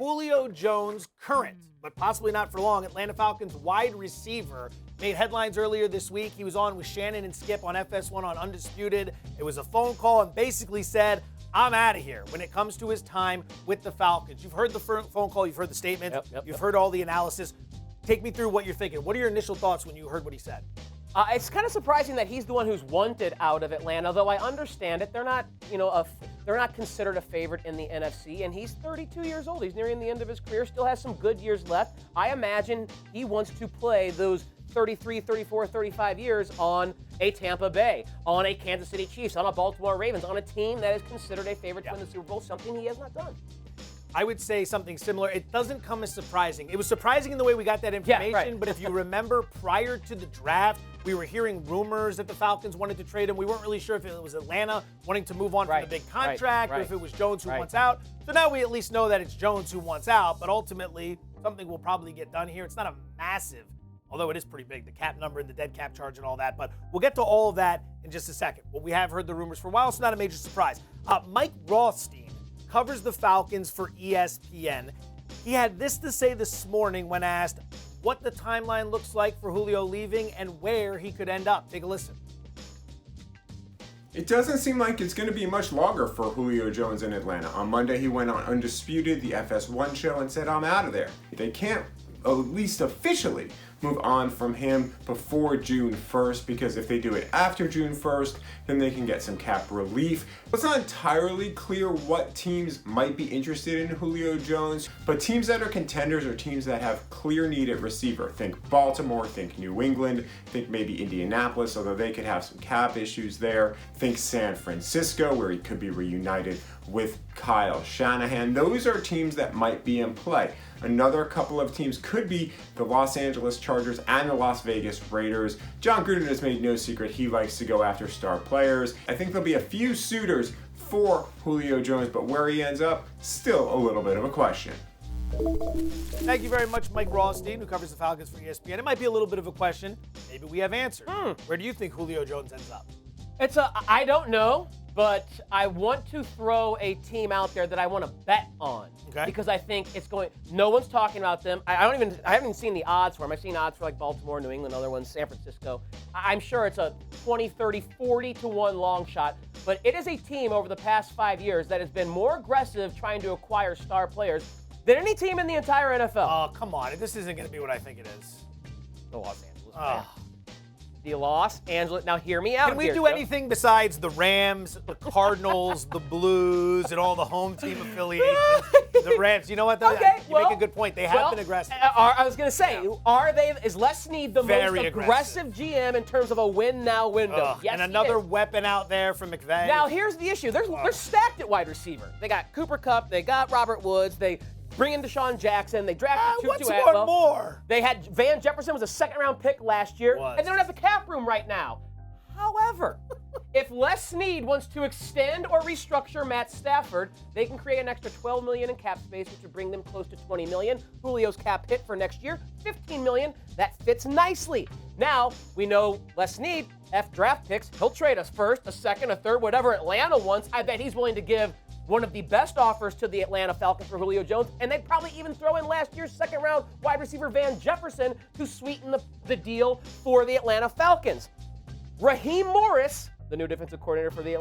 Julio Jones, current, but possibly not for long, Atlanta Falcons wide receiver, made headlines earlier this week. He was on with Shannon and Skip on FS1 on Undisputed. It was a phone call and basically said, I'm out of here when it comes to his time with the Falcons. You've heard the phone call. You've heard the statement. You've heard all the analysis. Take me through what you're thinking. What are your initial thoughts when you heard what he said? It's kind of surprising that he's the one who's wanted out of Atlanta, though I understand it. They're not, they're not considered a favorite in the NFC, and he's 32 years old. He's nearing the end of his career, still has some good years left. I imagine he wants to play those 33, 34, 35 years on a Tampa Bay, on a Kansas City Chiefs, on a Baltimore Ravens, on a team that is considered a favorite to win the Super Bowl, something he has not done. I would say something similar. It doesn't come as surprising. It was surprising in the way we got that information, but if you remember, prior to the draft, we were hearing rumors that the Falcons wanted to trade him. We weren't really sure if it was Atlanta wanting to move on from the big contract or if it was Jones who wants out. So now we at least know that it's Jones who wants out, but ultimately something will probably get done here. It's not a massive, although it is pretty big, the cap number and the dead cap charge and all that, but we'll get to all of that in just a second. But we have heard the rumors for a while, so not a major surprise. Mike Rothstein covers the Falcons for ESPN. He had this to say this morning when asked what the timeline looks like for Julio leaving and where he could end up. Take a listen. It doesn't seem like it's going to be much longer for Julio Jones in Atlanta. On Monday, he went on Undisputed, the FS1 show, and said, I'm out of there. They can't, at least officially, move on from him before June 1st, because if they do it after June 1st, then they can get some cap relief. It's not entirely clear what teams might be interested in Julio Jones, but teams that are contenders are teams that have clear need at receiver. Think Baltimore, think New England, think maybe Indianapolis, although they could have some cap issues there. Think San Francisco, where he could be reunited with Kyle Shanahan. Those are teams that might be in play. Another couple of teams could be the Los Angeles Chargers and the Las Vegas Raiders. John Gruden has made no secret he likes to go after star players. I think there'll be a few suitors for Julio Jones, but where he ends up, still a little bit of a question. Thank you very much, Mike Rothstein, who covers the Falcons for ESPN. It might be a little bit of a question. Maybe we have answers. Where do you think Julio Jones ends up? I don't know, but I want to throw a team out there that I want to bet on. Okay. Because I think it's going, no one's talking about them. I haven't even seen the odds for them. I've seen odds for like Baltimore, New England, other ones, San Francisco. I'm sure it's a 20, 30, 40 to 1 long shot, but it is a team over the past 5 years that has been more aggressive trying to acquire star players than any team in the entire NFL. Oh, come on. This isn't going to be what I think it is. The Los Angeles Rams. The Los Angeles. Now, hear me out. Can we do anything besides the Rams, the Cardinals, the Blues, and all the home team affiliations? The Rams. You know what? Okay, you make a good point. They have been aggressive. I was going to say, is Les Snead the Very most aggressive GM in terms of a win-now window? Yes, and another weapon out there for McVay. Now, here's the issue. They're stacked at wide receiver. They got Cooper Kupp. They got Robert Woods. They bring in Deshaun Jackson. They drafted Tutu What's Atwell. one more? They had Van Jefferson was a second-round pick last year, and they don't have the cap room right now. However, if Les Snead wants to extend or restructure Matt Stafford, they can create an extra $12 million in cap space, which would bring them close to $20 million. Julio's cap hit for next year, $15 million. That fits nicely. Now, we know Les Snead, draft picks. He'll trade us first, a second, a third, whatever Atlanta wants. I bet he's willing to give one of the best offers to the Atlanta Falcons for Julio Jones, and they'd probably even throw in last year's second-round wide receiver Van Jefferson to sweeten the deal for the Atlanta Falcons. Raheem Morris, the new defensive coordinator for the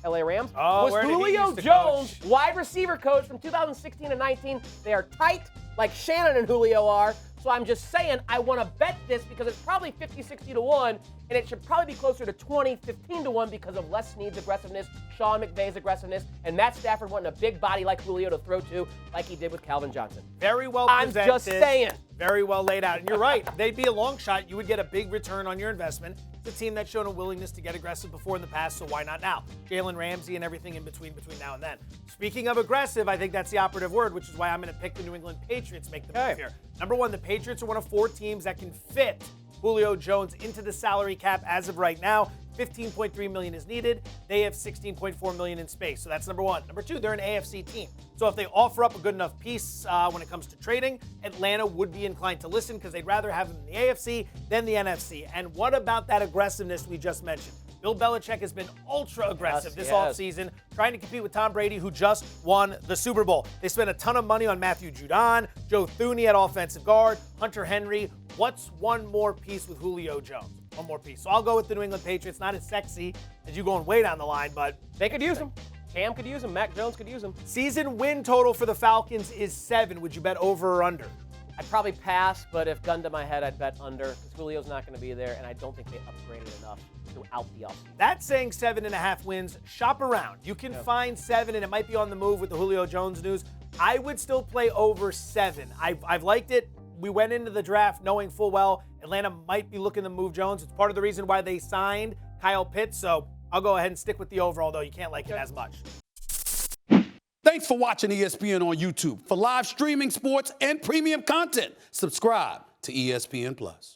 LA Rams, was Julio Jones' wide receiver coach from 2016 and 19. They are tight like Shannon and Julio are. So I'm just saying I want to bet this because it's probably 50, 60 to 1, and it should probably be closer to 20, 15 to 1 because of Les Snead's aggressiveness, Sean McVay's aggressiveness, and Matt Stafford wanting a big body like Julio to throw to like he did with Calvin Johnson. Very well presented. I'm just saying. Very well laid out. And you're right. They'd be a long shot. You would get a big return on your investment. It's a team that's shown a willingness to get aggressive before in the past, so why not now? Jalen Ramsey and everything in between now and then. Speaking of aggressive, I think that's the operative word, which is why I'm going to pick the New England Patriots make the move here. Number one, the Patriots are one of 4 teams that can fit Julio Jones into the salary cap as of right now. $15.3 million is needed. They have $16.4 million in space. So that's number one. Number two, they're an AFC team. So if they offer up a good enough piece when it comes to trading, Atlanta would be inclined to listen because they'd rather have them in the AFC than the NFC. And what about that aggressiveness we just mentioned? Bill Belichick has been ultra aggressive this Yes, offseason, trying to compete with Tom Brady, who just won the Super Bowl. They spent a ton of money on Matthew Judon, Joe Thuney at offensive guard, Hunter Henry. What's one more piece with Julio Jones? One more piece. So I'll go with the New England Patriots. Not as sexy as you going way down the line, but they could use him. Cam could use him. Mac Jones could use him. Season win total for the Falcons is 7. Would you bet over or under? I'd probably pass, but if gun to my head, I'd bet under because Julio's not going to be there, and I don't think they upgraded enough throughout the offseason. That's saying 7.5 wins. Shop around. You can find 7, and it might be on the move with the Julio Jones news. I would still play over 7. I've liked it. We went into the draft knowing full well Atlanta might be looking to move Jones. It's part of the reason why they signed Kyle Pitts, so I'll go ahead and stick with the over, although you can't like it as much. Thanks for watching ESPN on YouTube. For live streaming sports and premium content, subscribe to ESPN+.